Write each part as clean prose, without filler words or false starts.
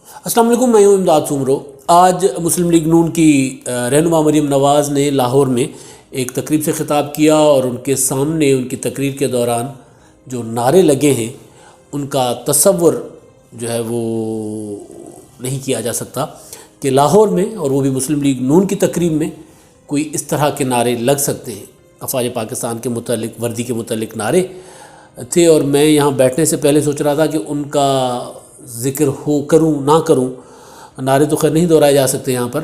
السلام علیکم، میں ہوں امداد سومرو۔ آج مسلم لیگ نون کی رہنما مریم نواز نے لاہور میں ایک تقریب سے خطاب کیا اور ان کے سامنے ان کی تقریر کے دوران جو نعرے لگے ہیں ان کا تصور جو ہے وہ نہیں کیا جا سکتا کہ لاہور میں اور وہ بھی مسلم لیگ نون کی تقریب میں کوئی اس طرح کے نعرے لگ سکتے ہیں۔ افواج پاکستان کے متعلق، وردی کے متعلق نعرے تھے اور میں یہاں بیٹھنے سے پہلے سوچ رہا تھا کہ ان کا ذکر کروں نہ کروں۔ نعرے تو خیر نہیں دہرائے جا سکتے یہاں پر،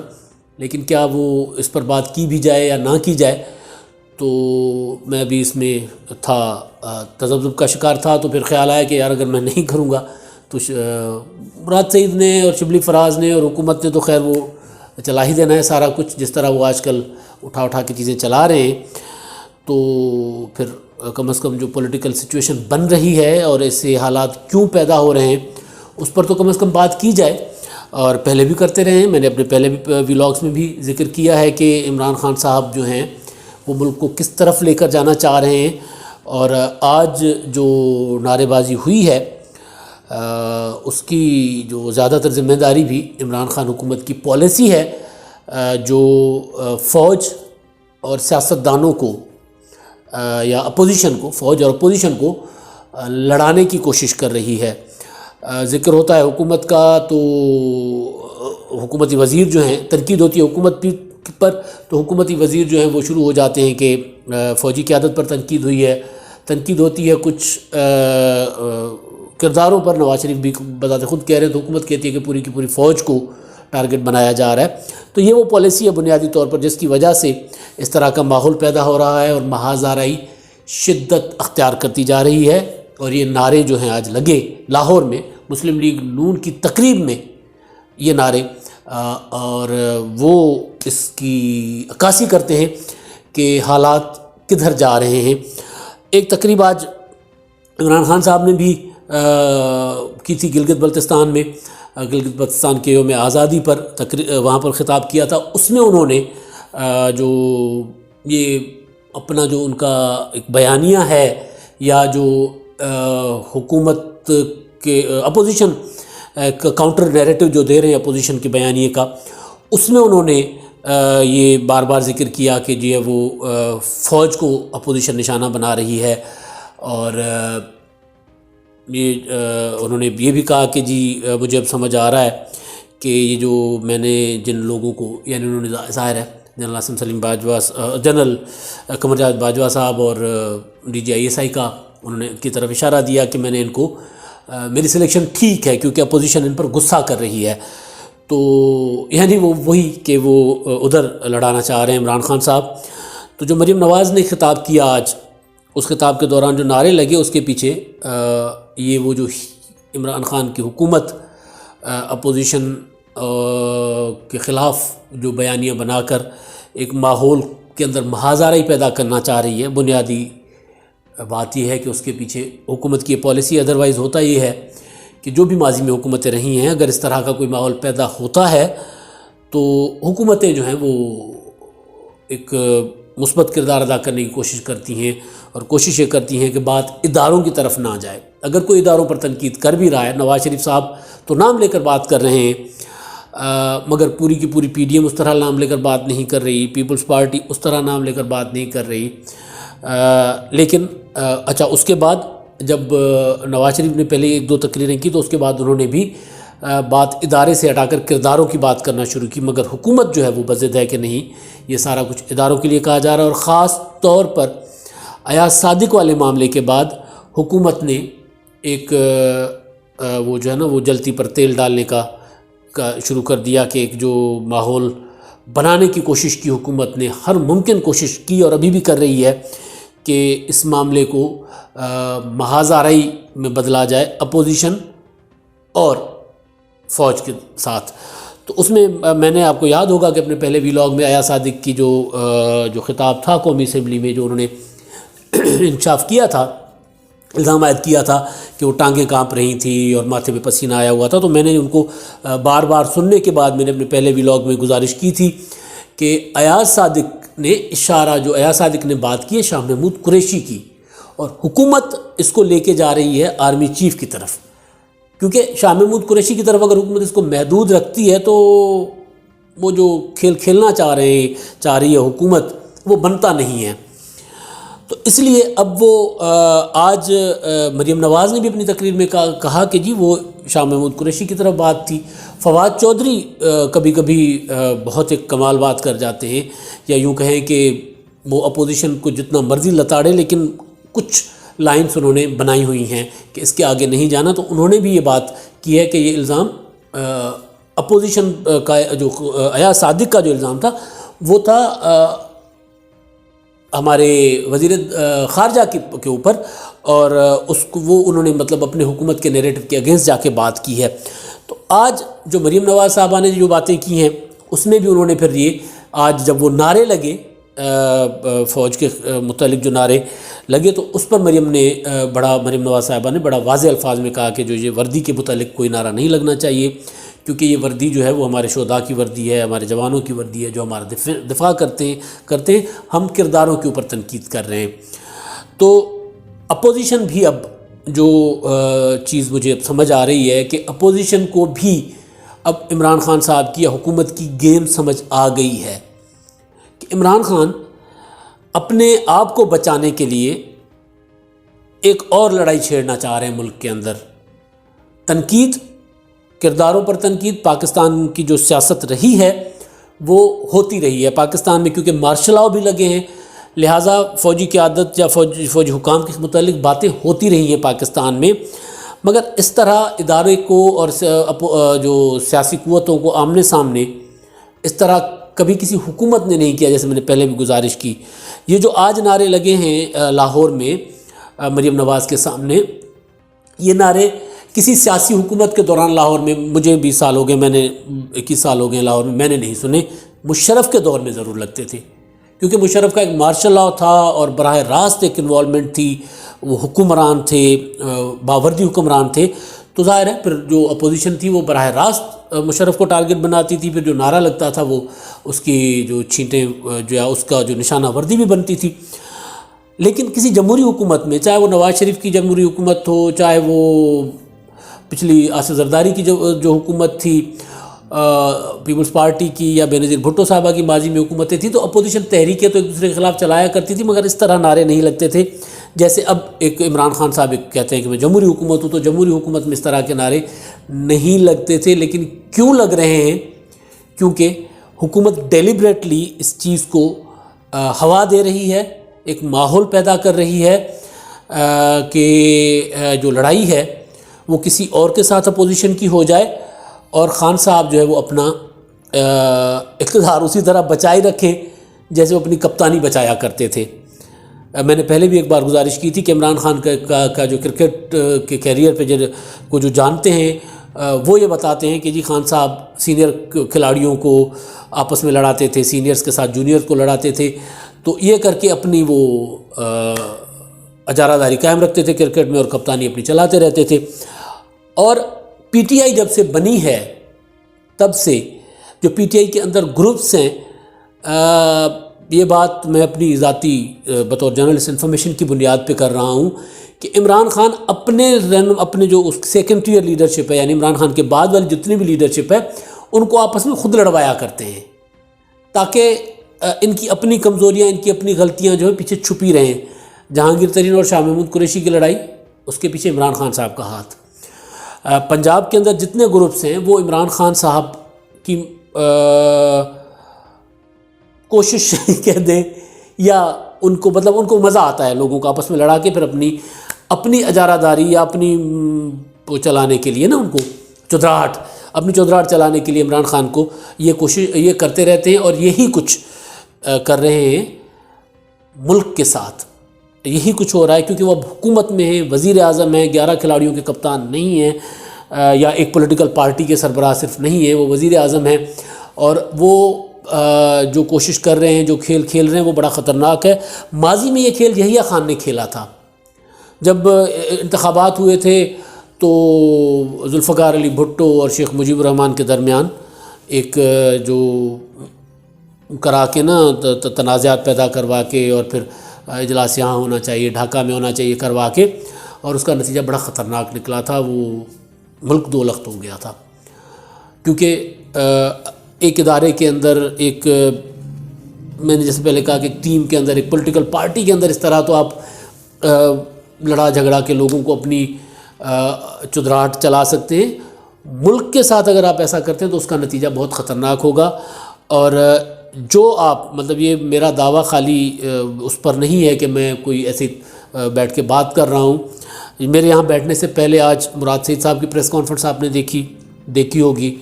لیکن کیا وہ اس پر بات کی بھی جائے یا نہ کی جائے، تو میں ابھی اس میں تھا، تذبذب کا شکار تھا۔ تو پھر خیال آیا کہ یار اگر میں نہیں کروں گا تو مراد سعید نے اور شبلی فراز نے اور حکومت نے تو خیر وہ چلا ہی دینا ہے سارا کچھ، جس طرح وہ آج کل اٹھا کے چیزیں چلا رہے ہیں۔ تو پھر کم از کم جو پولیٹیکل سچویشن بن رہی ہے اور ایسے حالات کیوں پیدا ہو رہے ہیں اس پر تو کم از کم بات کی جائے، اور پہلے بھی کرتے رہے ہیں۔ میں نے اپنے پہلے بھی ولاگس میں بھی ذکر کیا ہے کہ عمران خان صاحب جو ہیں وہ ملک کو کس طرف لے کر جانا چاہ رہے ہیں، اور آج جو نعرے بازی ہوئی ہے اس کی جو زیادہ تر ذمہ داری بھی عمران خان حکومت کی پالیسی ہے جو فوج اور سیاستدانوں کو یا اپوزیشن کو، فوج اور اپوزیشن کو لڑانے کی کوشش کر رہی ہے۔ ذکر ہوتا ہے حکومت کا تو حکومتی وزیر جو ہیں، تنقید ہوتی ہے حکومت پر تو حکومتی وزیر جو ہیں وہ شروع ہو جاتے ہیں کہ فوجی قیادت پر تنقید ہوئی ہے، تنقید ہوتی ہے کچھ کرداروں پر۔ نواز شریف بھی بذات خود کہہ رہے ہیں تو حکومت کہتی ہے کہ پوری کی پوری فوج کو ٹارگٹ بنایا جا رہا ہے۔ تو یہ وہ پالیسی ہے بنیادی طور پر جس کی وجہ سے اس طرح کا ماحول پیدا ہو رہا ہے اور محاذ آرائی شدت اختیار کرتی جا رہی ہے۔ اور یہ نعرے جو ہیں آج لگے لاہور میں مسلم لیگ نون کی تقریب میں، یہ نعرے اور وہ اس کی عکاسی کرتے ہیں کہ حالات کدھر جا رہے ہیں۔ ایک تقریب آج عمران خان صاحب نے بھی کی تھی گلگت بلتستان میں، گلگت بلتستان کے یوم آزادی پر وہاں پر خطاب کیا تھا۔ اس میں انہوں نے جو یہ اپنا جو ان کا ایک بیانیہ ہے یا جو حکومت کے اپوزیشن کا کاؤنٹر نیریٹو جو دے رہے ہیں اپوزیشن کے بیانیے کا، اس میں انہوں نے یہ بار بار ذکر کیا کہ جی وہ فوج کو اپوزیشن نشانہ بنا رہی ہے، اور یہ انہوں نے یہ بھی کہا کہ جی مجھے اب سمجھ آ رہا ہے کہ یہ جو میں نے جن لوگوں کو، یعنی انہوں نے ظاہر ہے جنرل عاصم سلیم باجوہ، جنرل قمر جاوید باجوہ صاحب اور D G I S I کا انہوں نے کی طرف اشارہ دیا کہ میں نے ان کو میری سلیکشن ٹھیک ہے کیونکہ اپوزیشن ان پر غصہ کر رہی ہے۔ تو یعنی وہ وہی کہ وہ ادھر لڑانا چاہ رہے ہیں عمران خان صاحب۔ تو جو مریم نواز نے خطاب کیا آج، اس خطاب کے دوران جو نعرے لگے اس کے پیچھے یہ وہ جو عمران خان کی حکومت اپوزیشن کے خلاف جو بیانیہ بنا کر ایک ماحول کے اندر محاذ آرائی پیدا کرنا چاہ رہی ہے، بنیادی بات یہ ہے کہ اس کے پیچھے حکومت کی پالیسی۔ ادروائز ہوتا یہ ہے کہ جو بھی ماضی میں حکومتیں رہی ہیں، اگر اس طرح کا کوئی ماحول پیدا ہوتا ہے تو حکومتیں جو ہیں وہ ایک مثبت کردار ادا کرنے کی کوشش کرتی ہیں، اور کوشش یہ کرتی ہیں کہ بات اداروں کی طرف نہ جائے۔ اگر کوئی اداروں پر تنقید کر بھی رہا ہے، نواز شریف صاحب تو نام لے کر بات کر رہے ہیں، مگر پوری کی پوری پی ڈی ایم اس طرح نام لے کر بات نہیں کر رہی، پیپلز پارٹی اس طرح نام لے کر بات نہیں کر رہی۔ لیکن اچھا، اس کے بعد جب نواز شریف نے پہلے ایک دو تقریریں کی تو اس کے بعد انہوں نے بھی بات ادارے سے ہٹا کر کرداروں کی بات کرنا شروع کی، مگر حکومت جو ہے وہ بضد ہے کہ نہیں، یہ سارا کچھ اداروں کے لیے کہا جا رہا ہے۔ اور خاص طور پر ایاز صادق والے معاملے کے بعد حکومت نے ایک وہ جو ہے نا وہ جلتی پر تیل ڈالنے کا شروع کر دیا کہ ایک جو ماحول بنانے کی کوشش کی حکومت نے، ہر ممکن کوشش کی اور ابھی بھی کر رہی ہے کہ اس معاملے کو محاذ آرائی میں بدلا جائے اپوزیشن اور فوج کے ساتھ۔ تو اس میں میں نے آپ کو یاد ہوگا کہ اپنے پہلے ولاگ میں ایاز صادق کی جو خطاب تھا قومی اسمبلی میں، جو انہوں نے انکشاف کیا تھا، الزام عائد کیا تھا کہ وہ ٹانگیں کانپ رہی تھیں اور ماتھے پہ پسینہ آیا ہوا تھا، تو میں نے ان کو بار بار سننے کے بعد میں نے اپنے پہلے ولاگ میں گزارش کی تھی کہ ایاز صادق نے اشارہ، جو ایاز صادق نے بات کی ہے شاہ محمود قریشی کی، اور حکومت اس کو لے کے جا رہی ہے آرمی چیف کی طرف۔ کیونکہ شاہ محمود قریشی کی طرف اگر حکومت اس کو محدود رکھتی ہے تو وہ جو کھیل کھیلنا چاہ رہی ہے حکومت، وہ بنتا نہیں ہے۔ تو اس لیے اب وہ آج مریم نواز نے بھی اپنی تقریر میں کہا کہ جی وہ شاہ محمود قریشی کی طرف بات تھی۔ فواد چودھری کبھی کبھی بہت ایک کمال بات کر جاتے ہیں، یا یوں کہیں کہ وہ اپوزیشن کو جتنا مرضی لتاڑے، لیکن کچھ لائنز انہوں نے بنائی ہوئی ہیں کہ اس کے آگے نہیں جانا۔ تو انہوں نے بھی یہ بات کی ہے کہ یہ الزام اپوزیشن کا جو ایاز صادق کا جو الزام تھا وہ تھا ہمارے وزیر خارجہ کے اوپر، اور اس کو وہ انہوں نے مطلب اپنے حکومت کے نیریٹو کے اگینسٹ جا کے بات کی ہے۔ تو آج جو مریم نواز صاحبہ نے جو باتیں کی ہیں اس میں بھی انہوں نے پھر یہ آج جب وہ نعرے لگے فوج کے متعلق جو نعرے لگے، تو اس پر مریم نواز صاحبہ نے بڑا واضح الفاظ میں کہا کہ جو یہ وردی کے متعلق کوئی نعرہ نہیں لگنا چاہیے، کیونکہ یہ وردی جو ہے وہ ہمارے شہداء کی وردی ہے، ہمارے جوانوں کی وردی ہے جو ہمارا دفاع کرتے ہیں۔ ہم کرداروں کے اوپر تنقید کر رہے ہیں۔ تو اپوزیشن بھی اب جو چیز مجھے اب سمجھ آ رہی ہے کہ اپوزیشن کو بھی اب عمران خان صاحب کی حکومت کی گیم سمجھ آ گئی ہے کہ عمران خان اپنے آپ کو بچانے کے لیے ایک اور لڑائی چھیڑنا چاہ رہے ہیں ملک کے اندر۔ تنقید، کرداروں پر تنقید پاکستان کی جو سیاست رہی ہے وہ ہوتی رہی ہے پاکستان میں، کیونکہ مارشل لاء بھی لگے ہیں، لہٰذا فوجی قیادت یا فوجی حکام کے متعلق باتیں ہوتی رہی ہیں پاکستان میں، مگر اس طرح ادارے کو اور جو سیاسی قوتوں کو آمنے سامنے اس طرح کبھی کسی حکومت نے نہیں کیا، جیسے میں نے پہلے بھی گزارش کی۔ یہ جو آج نعرے لگے ہیں لاہور میں مریم نواز کے سامنے، یہ نعرے کسی سیاسی حکومت کے دوران لاہور میں، مجھے 20 سال ہو گئے، 21 سال ہو گئے لاہور میں نے نہیں سنے۔ مشرف کے دور میں ضرور لگتے تھے، کیونکہ مشرف کا ایک مارشل لاء تھا اور براہ راست ایک انوالومنٹ تھی، وہ حکمران تھے، باوردی حکمران تھے، تو ظاہر ہے پھر جو اپوزیشن تھی وہ براہ راست مشرف کو ٹارگٹ بناتی تھی، پھر جو نعرہ لگتا تھا وہ اس کی جو چھینٹیں جو اس کا جو نشانہ وردی بھی بنتی تھی۔ لیکن کسی جمہوری حکومت میں، چاہے وہ نواز شریف کی جمہوری حکومت ہو، چاہے وہ پچھلی آصف زرداری کی جو حکومت تھی پیپلز پارٹی کی، یا بے نظیر بھٹو صاحبہ کی ماضی میں حکومتیں تھیں، تو اپوزیشن تحریکیں تو ایک دوسرے کے خلاف چلایا کرتی تھی، مگر اس طرح نعرے نہیں لگتے تھے جیسے اب ایک عمران خان صاحب کہتے ہیں کہ میں جمہوری حکومت ہوں، تو جمہوری حکومت میں اس طرح کے نعرے نہیں لگتے تھے۔ لیکن کیوں لگ رہے ہیں؟ کیونکہ حکومت ڈیلیبریٹلی اس چیز کو ہوا دے رہی ہے، ایک ماحول پیدا کر رہی ہے کہ جو لڑائی ہے وہ کسی اور کے ساتھ اپوزیشن کی ہو جائے، اور خان صاحب جو ہے وہ اپنا اقتدار اسی طرح بچائی رکھیں جیسے وہ اپنی کپتانی بچایا کرتے تھے۔ میں نے پہلے بھی ایک بار گزارش کی تھی کہ عمران خان کا جو کرکٹ کے کیریئر پہ کو جو جانتے ہیں وہ یہ بتاتے ہیں کہ جی خان صاحب سینئر کھلاڑیوں کو آپس میں لڑاتے تھے، سینئرز کے ساتھ جونیئرز کو لڑاتے تھے، تو یہ کر کے اپنی وہ اجارہ داری قائم رکھتے تھے کرکٹ میں، اور کپتانی اپنی چلاتے رہتے تھے۔ اور پی ٹی آئی جب سے بنی ہے تب سے جو پی ٹی آئی کے اندر گروپس ہیں، یہ بات میں اپنی ذاتی بطور جرنلسٹ انفارمیشن کی بنیاد پہ کر رہا ہوں کہ عمران خان اپنے جو سیکنڈ ٹیئر لیڈرشپ ہے، یعنی عمران خان کے بعد والی جتنی بھی لیڈرشپ ہے، ان کو آپس میں خود لڑوایا کرتے ہیں تاکہ ان کی اپنی کمزوریاں، ان کی اپنی غلطیاں جو ہے پیچھے چھپی رہیں۔ جہانگیر ترین اور شاہ محمود قریشی کی لڑائی، اس کے پیچھے عمران خان صاحب کا ہاتھ۔ پنجاب کے اندر جتنے گروپس ہیں وہ عمران خان صاحب کی کوشش کہہ دیں، یا ان کو مطلب ان کو مزہ آتا ہے لوگوں کو آپس میں لڑا کے پھر اپنی اجارہ داری یا اپنی وہ چلانے کے لیے نا، ان کو اپنی چودراہٹ چلانے کے لیے عمران خان کو یہ کرتے رہتے ہیں، اور یہی کچھ کر رہے ہیں ملک کے ساتھ۔ یہی کچھ ہو رہا ہے کیونکہ وہ اب حکومت میں ہیں، وزیر اعظم ہیں، 11 کھلاڑیوں کے کپتان نہیں ہیں، یا ایک پولیٹیکل پارٹی کے سربراہ صرف نہیں ہیں، وہ وزیر اعظم ہیں، اور وہ جو کوشش کر رہے ہیں، جو کھیل کھیل رہے ہیں وہ بڑا خطرناک ہے۔ ماضی میں یہ کھیل یحییٰ خان نے کھیلا تھا، جب انتخابات ہوئے تھے تو ذوالفقار علی بھٹو اور شیخ مجیب الرحمن کے درمیان ایک جو کرا کے نا تنازعات پیدا کروا کے، اور پھر اجلاس یہاں ہونا چاہیے، ڈھاکہ میں ہونا چاہیے کروا کے، اور اس کا نتیجہ بڑا خطرناک نکلا تھا۔ وہ ملک دو لخت ہو گیا تھا، کیونکہ ایک ادارے کے اندر ایک، میں نے جیسے پہلے کہا کہ ایک ٹیم کے اندر، ایک پولیٹیکل پارٹی کے اندر اس طرح تو آپ لڑا جھگڑا کے لوگوں کو اپنی چدراہٹ چلا سکتے ہیں، ملک کے ساتھ اگر آپ ایسا کرتے ہیں تو اس کا نتیجہ بہت خطرناک ہوگا۔ اور جو آپ، مطلب یہ میرا دعویٰ خالی اس پر نہیں ہے کہ میں کوئی ایسی بیٹھ کے بات کر رہا ہوں، میرے یہاں بیٹھنے سے پہلے آج مراد سعید صاحب کی پریس کانفرنس آپ نے دیکھی ہوگی،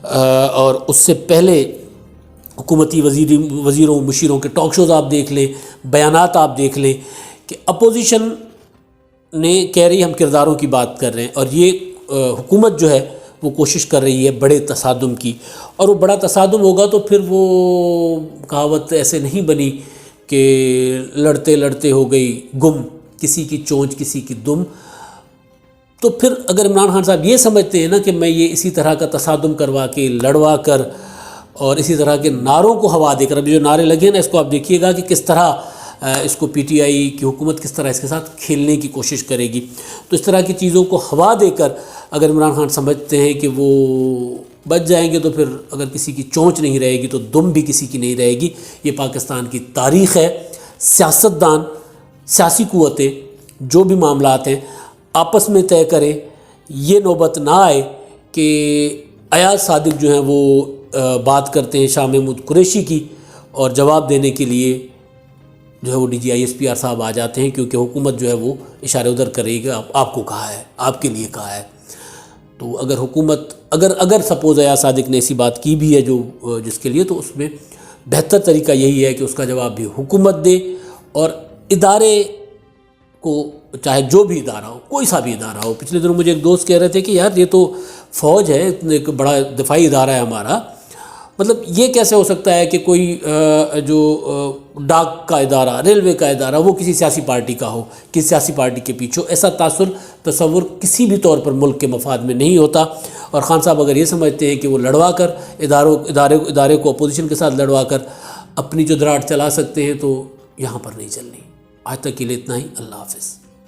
اور اس سے پہلے حکومتی وزیروں مشیروں کے ٹاک شوز آپ دیکھ لیں، بیانات آپ دیکھ لیں کہ اپوزیشن نے کہہ رہی ہم کرداروں کی بات کر رہے ہیں، اور یہ حکومت جو ہے وہ کوشش کر رہی ہے بڑے تصادم کی، اور وہ بڑا تصادم ہوگا تو پھر وہ کہاوت ایسے نہیں بنی کہ لڑتے لڑتے ہو گئی گم، کسی کی چونچ کسی کی دم۔ تو پھر اگر عمران خان صاحب یہ سمجھتے ہیں نا کہ میں یہ اسی طرح کا تصادم کروا کے، لڑوا کر، اور اسی طرح کے نعروں کو ہوا دے کر، ابھی جو نعرے لگے نا اس کو آپ دیکھیے گا کہ کس طرح اس کو پی ٹی آئی کی حکومت کس طرح اس کے ساتھ کھیلنے کی کوشش کرے گی، تو اس طرح کی چیزوں کو ہوا دے کر اگر عمران خان سمجھتے ہیں کہ وہ بچ جائیں گے، تو پھر اگر کسی کی چونچ نہیں رہے گی تو دم بھی کسی کی نہیں رہے گی۔ یہ پاکستان کی تاریخ ہے۔ سیاستدان، سیاسی قوتیں جو بھی معاملات ہیں آپس میں طے کریں، یہ نوبت نہ آئے کہ ایاز صادق جو ہیں وہ بات کرتے ہیں شاہ محمود قریشی کی، اور جواب دینے کے لیے جو ہے وہ D G I S P R صاحب آ جاتے ہیں، کیونکہ حکومت جو ہے وہ اشارے ادھر کرے گی، آپ کو کہا ہے، آپ کے لیے کہا ہے۔ تو اگر حکومت اگر سپوز ایاز صادق نے ایسی بات کی بھی ہے جس کے لیے، تو اس میں بہتر طریقہ یہی ہے کہ اس کا جواب بھی حکومت دے، اور ادارے کو، چاہے جو بھی ادارہ ہو، کوئی سا بھی ادارہ ہو۔ پچھلے دنوں مجھے ایک دوست کہہ رہے تھے کہ یار یہ تو فوج ہے، ایک بڑا دفاعی ادارہ ہے ہمارا، مطلب یہ کیسے ہو سکتا ہے کہ کوئی جو ڈاک کا ادارہ، ریلوے کا ادارہ، وہ کسی سیاسی پارٹی کا ہو، کسی سیاسی پارٹی کے پیچھے ہو؟ ایسا تصور کسی بھی طور پر ملک کے مفاد میں نہیں ہوتا۔ اور خان صاحب اگر یہ سمجھتے ہیں کہ وہ لڑوا کر ادارے کو اپوزیشن کے ساتھ لڑوا کر اپنی جو دراڑ چلا سکتے ہیں، تو یہاں پر نہیں چلنی۔ آج تک کے لیے اتنا ہی، اللہ حافظ۔